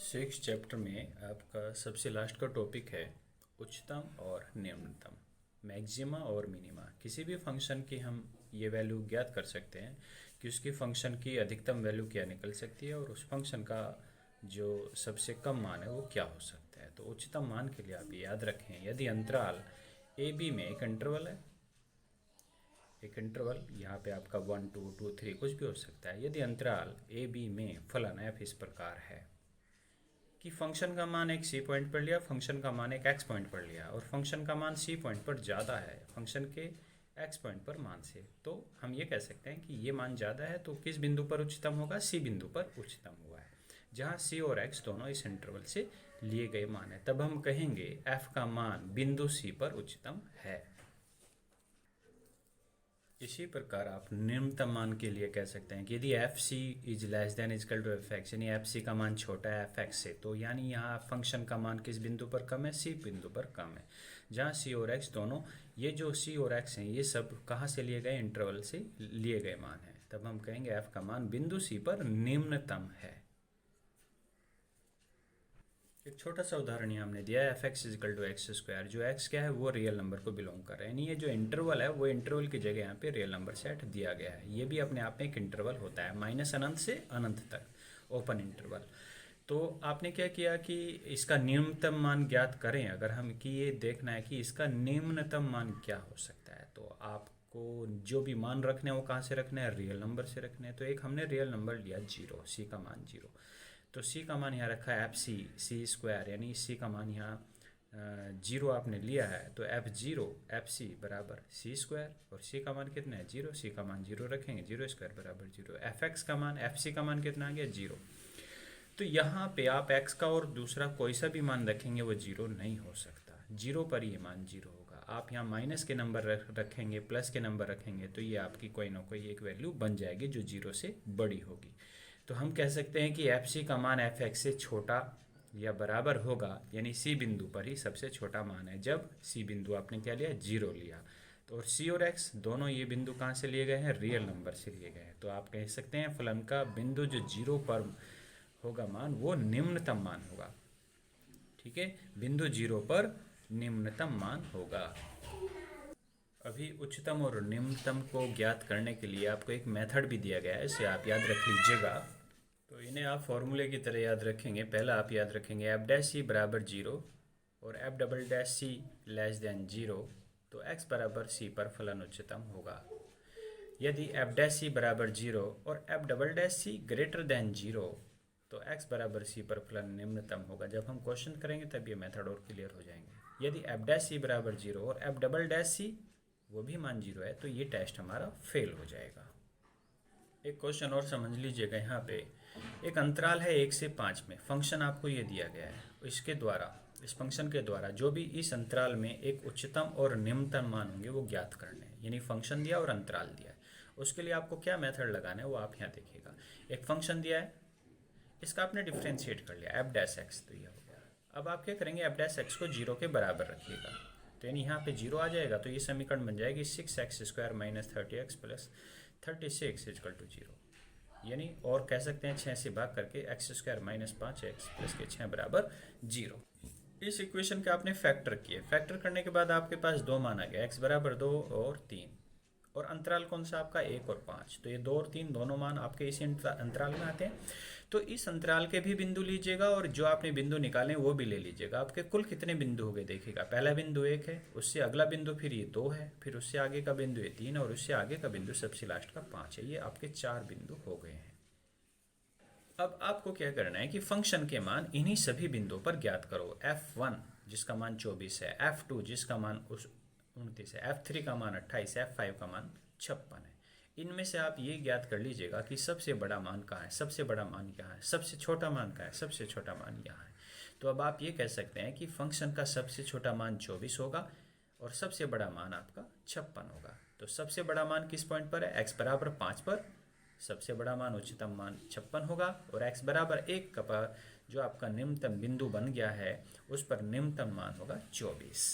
Six chapter में आपका सबसे लास्ट का टॉपिक है उच्चतम और निम्नतम, मैक्सिमा और मिनिमा। किसी भी फंक्शन की हम ये वैल्यू ज्ञात कर सकते हैं कि उसकी फंक्शन की अधिकतम वैल्यू क्या निकल सकती है और उस फंक्शन का जो सबसे कम मान है वो क्या हो सकता है। तो उच्चतम मान के लिए आप ये याद रखें, यदि अंतराल ए बी में एक इंटरवल है, एक इंटरवल यहाँ पे आपका 1 2 2 3 कुछ भी हो सकता है। यदि अंतराल ए बी में फलन एफ इस प्रकार है कि फंक्शन का मान एक सी पॉइंट पर लिया, फंक्शन का मान एक एक्स पॉइंट पर लिया और फंक्शन का मान सी पॉइंट पर ज़्यादा है फंक्शन के एक्स पॉइंट पर मान से, तो हम ये कह सकते हैं कि ये मान ज़्यादा है। तो किस बिंदु पर उच्चतम होगा? सी बिंदु पर उच्चतम हुआ है, जहाँ सी और एक्स दोनों इस इंटरवल से लिए गए मान है। तब हम कहेंगे एफ का मान बिंदु सी पर उच्चतम है। इसी प्रकार आप निम्नतम मान के लिए कह सकते हैं कि यदि f c is less than equal to f x, यानी एफ सी का मान छोटा है एफ एक्स से, तो यानी यहाँ फंक्शन का मान किस बिंदु पर कम है? सी बिंदु पर कम है, जहाँ सी और एक्स दोनों, ये जो सी और एक्स हैं ये सब कहाँ से लिए गए? इंटरवल से लिए गए मान हैं। तब हम कहेंगे एफ का मान बिंदु सी पर निम्नतम है। एक छोटा सा उदाहरण यहाँ हमने दिया है, f x equal to x square. जो एक्स क्या है वो रियल नंबर को बिलोंग कर रहा है, यानी ये जो इंटरवल है वो इंटरवल की जगह यहाँ पे रियल नंबर सेट दिया गया है। ये भी अपने आप में एक इंटरवल होता है, माइनस अनंत से अनंत तक ओपन इंटरवल। तो आपने क्या किया कि इसका न्यूनतम मान ज्ञात करें, अगर हम कि ये देखना है कि इसका निम्नतम मान क्या हो सकता है, तो आपको जो भी मान रखने हैं वो कहाँ से रखने हैं? रियल नंबर से रखने हैं। तो एक हमने रियल नंबर लिया 0, सी का मान 0, तो सी का मान यहाँ रखा है एफ सी सी स्क्वायर, यानी सी का मान यहाँ 0 आपने लिया है, तो एफ 0 एफ सी बराबर सी स्क्वायर, और सी का मान कितना है? 0, सी का मान 0 रखेंगे, 0 स्क्वायर बराबर 0। एफ एक्स का मान एफ सी का मान कितना आ गया? 0। तो यहाँ पे आप एक्स का और दूसरा कोई सा भी मान रखेंगे वो 0 नहीं हो सकता, 0 पर ये मान 0 होगा। आप यहाँ माइनस के नंबर रखेंगे, प्लस के नंबर रखेंगे, तो ये आपकी कोई ना कोई एक वैल्यू बन जाएगी जो 0 से बड़ी होगी। तो हम कह सकते हैं कि एफ सी का मान एफ एक्स से छोटा या बराबर होगा, यानी सी बिंदु पर ही सबसे छोटा मान है जब सी बिंदु आपने क्या लिया? 0 लिया। तो और सी और एक्स दोनों ये बिंदु कहाँ से लिए गए हैं? रियल नंबर से लिए गए हैं। तो आप कह सकते हैं फलन का बिंदु जो 0 पर होगा मान वो निम्नतम मान होगा। ठीक है, बिंदु 0 पर निम्नतम मान होगा। अभी उच्चतम और निम्नतम को ज्ञात करने के लिए आपको एक मेथड भी दिया गया है, इसे आप याद रख लीजिएगा। तो इन्हें आप फॉर्मूले की तरह याद रखेंगे। पहला आप याद रखेंगे एफ डैश सी बराबर 0 और F double dash C less than 0, तो एक्स बराबर सी पर फलन उच्चतम होगा। यदि एफ डैश सी बराबर 0 और F double dash C greater than 0, तो एक्स बराबर सी पर फलन निम्नतम होगा। जब हम क्वेश्चन करेंगे तब ये मेथड और क्लियर हो जाएंगे। यदि एफ डैश सी बराबर 0 और एफ डबल डैश सी वो भी मान 0 है, तो ये टेस्ट हमारा फेल हो जाएगा। एक क्वेश्चन और समझ लीजिएगा, यहाँ पे एक अंतराल है 1 से 5 में, फंक्शन आपको ये दिया गया है, इसके द्वारा, इस फंक्शन के द्वारा जो भी इस अंतराल में एक उच्चतम और निम्नतम मान होंगे वो ज्ञात करने हैं। यानी फंक्शन दिया और अंतराल दिया है, उसके लिए आपको क्या मेथड लगाना है वो आप यहाँ देखिएगा। एक फंक्शन दिया है, इसका आपने डिफ्रेंशिएट कर लिया एफ डैश एक्स, तो ये हो गया। अब आप क्या करेंगे? एफ डैश एक्स को 0 के बराबर रखिएगा, तो यानी यहाँ पे 0 आ जाएगा, तो ये समीकरण बन जाएगी 6x square minus 30x plus 36 equal to 0, यानी और कह सकते हैं 6 से भाग करके x square minus 5x plus के 6 बराबर 0। इस इक्वेशन के आपने फैक्टर किए, फैक्टर करने के बाद आपके पास दो मान आ गया, x बराबर 2 और 3, और अंतराल कौन सा आपका? 1 और 5। तो ये 2 और 3 दोनों मान आपके इसी अंतराल में आते हैं। तो इस अंतराल के भी बिंदु लीजिएगा और जो आपने बिंदु निकाले वो भी ले लीजिएगा। आपके कुल कितने बिंदु हो गए देखिएगा, पहला बिंदु 1 है, उससे अगला बिंदु फिर ये 2 है, फिर उससे आगे का बिंदु ये 3 और उससे आगे का बिंदु सबसे लास्ट का 5 है। ये आपके 4 बिंदु हो गए हैं। अब आपको क्या करना है कि फंक्शन के मान इन्हीं सभी बिंदुओं पर ज्ञात करो। F1 जिसका मान 24 है, F2 जिसका मान 29 है, F3 का मान 28 है, F5 का मान 56 है। इनमें से आप ये ज्ञात कर लीजिएगा कि सबसे बड़ा मान कहाँ है, सबसे बड़ा मान यहाँ है, सबसे छोटा मान कहाँ है, सबसे छोटा मान यहाँ है। तो अब आप ये कह सकते हैं कि फंक्शन का सबसे छोटा मान 24 होगा और सबसे बड़ा मान आपका 56 होगा। तो सबसे बड़ा मान किस पॉइंट पर है? x बराबर 5 पर सबसे बड़ा मान उच्चतम मान 56 होगा, और x बराबर 1 का पर जो आपका निम्नतम बिंदु बन गया है उस पर निम्नतम मान होगा 24।